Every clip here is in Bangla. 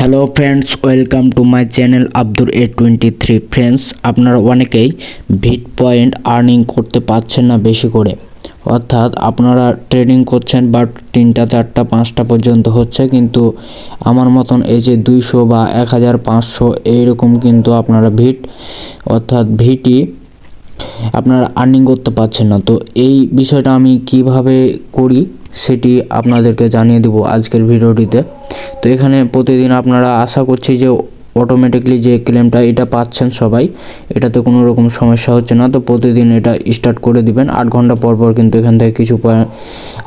Hello friends, welcome to my channel Abdur A23। Friends, আপনারা অনেকেই বিট পয়েন্ট আর্নিং করতে পারছেন না বেশি করে, অর্থাৎ আপনারা ট্রেডিং করছেন বাট 3টা 4টা 5টা পর্যন্ত হচ্ছে, কিন্তু আমার মতন এই যে 200 বা 1500 এইরকম কিন্তু আপনারা অর্থাৎ ভিটি আপনারা আর্নিং করতে পারছেন না। তো এই বিষয়টা আমি কিভাবে করি সেটি আপনাদেরকে জানিয়ে দেব আজকের ভিডিওটিতে। তো এখানে প্রতিদিন আপনারা আশা করছি যে অটোমেটিকলি যে ক্লেমটা এটা পাচ্ছেন সবাই, এটাতে কোনো রকম সমস্যা হচ্ছে না। তো প্রতিদিন এটা স্টার্ট করে দিবেন, 8 ঘন্টা পর পর কিন্তু এখান থেকে কিছু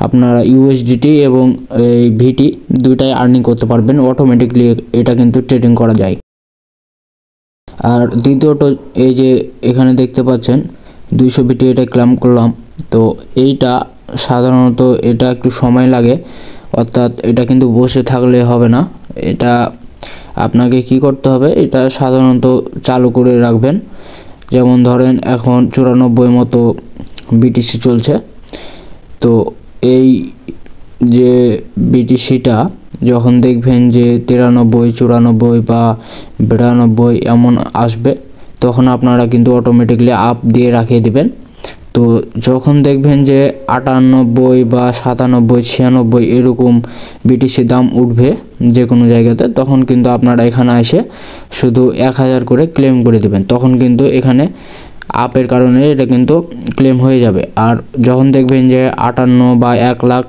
আপনারা ইউএসডিটি এবং এই ভিটি দুইটাই আর্নিং করতে পারবেন অটোমেটিকলি। এটা কিন্তু ট্রেডিং করা যায়। আর দ্বিতীয়ত, এই যে এখানে দেখতে পাচ্ছেন 200 বিটি এটা ক্লেম করলাম। তো এইটা সাধারণত এটা একটু সময় লাগে, অর্থাৎ এটা কিন্তু বসে থাকলে হবে না। এটা আপনাকে কি করতে হবে, এটা সাধারণত চালু করে রাখবেন। যেমন ধরেন এখন 94 মতো বিটিসি চলছে। তো এই যে বিটিসিটা যখন দেখবেন যে 93, 94 বা 92 এমন আসবে, তখন আপনারা কিন্তু অটোমেটিকলি আপ দিয়ে রাখিয়ে দিবেন। তো যখন দেখবেন যে 98 বা 97, 96 এরকম বিটিসি দাম উঠবে যে কোনো জায়গাতে, তখন কিন্তু আপনারা এখানে এসে শুধু 1000 করে ক্লেম করে দেবেন। তখন কিন্তু এখানে আপের কারণে এটা কিন্তু ক্লেম হয়ে যাবে। আর যখন দেখবেন যে 58 বা 1 লাখ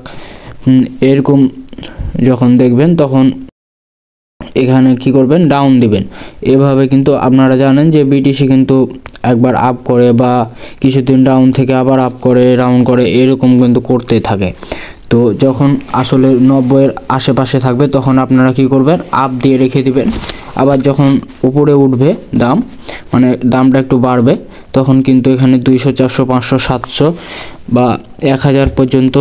এরকম যখন দেখবেন, তখন এখানে কি করবেন, ডাউন দিবেন। এভাবে কিন্তু আপনারা জানেন যে বিটিসি কিন্তু একবার আপ করে বা কিছুদিন ডাউন থেকে আবার আপ করে, ডাউন করে, এরকম কিন্তু করতে থাকে। তো যখন আসলে 90 এর আশেপাশে থাকবে, তখন আপনারা কি করবেন, আপ দিয়ে রেখে দিবেন। আবার যখন উপরে উঠবে দাম, মানে দামটা একটু বাড়বে, তখন কিন্তু এখানে 200, 400, 500, 700 বা 1000 পর্যন্ত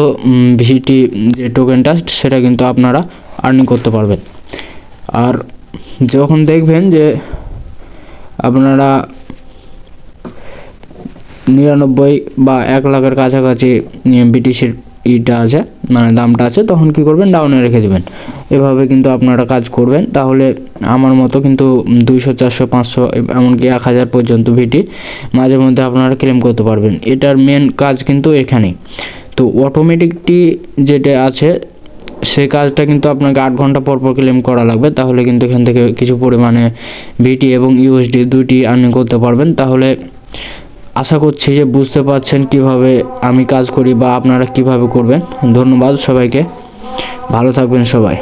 ভিটি যে টোকেনটা, সেটা কিন্তু আপনারা আর্নিং করতে পারবেন। আর যখন দেখবেন যে আপনারা 99 বা 1 লাখের কাছাকাছি বিটিসির ইটা আছে, মানে দামটা আছে, তখন কি করবেন, ডাউনে রেখে দিবেন। এভাবে কিন্তু আপনারা কাজ করবেন, তাহলে আমার মতো কিন্তু 200, 400, 500 এমনকি 1000 পর্যন্ত ভিটি মাঝে মধ্যে আপনারা ক্লেম করতে পারবেন। এটার মেন কাজ কিন্তু এখানেই। তো অটোমেটিকটি যেটা আছে, সেই কাজটা কিন্তু আপনাকে 8 ঘন্টা পর পর ক্লেম করা লাগবে, তাহলে কিন্তু এখান থেকে কিছু পরিমাণে ভিটি এবং ইউএসডি দুইটি আর্নিং করতে পারবেন। তাহলে আশা করছি যে বুঝতে পারছেন কিভাবে আমি কাজ করি বা আপনারা কিভাবে করবেন। ধন্যবাদ সবাইকে, ভালো থাকবেন সবাই।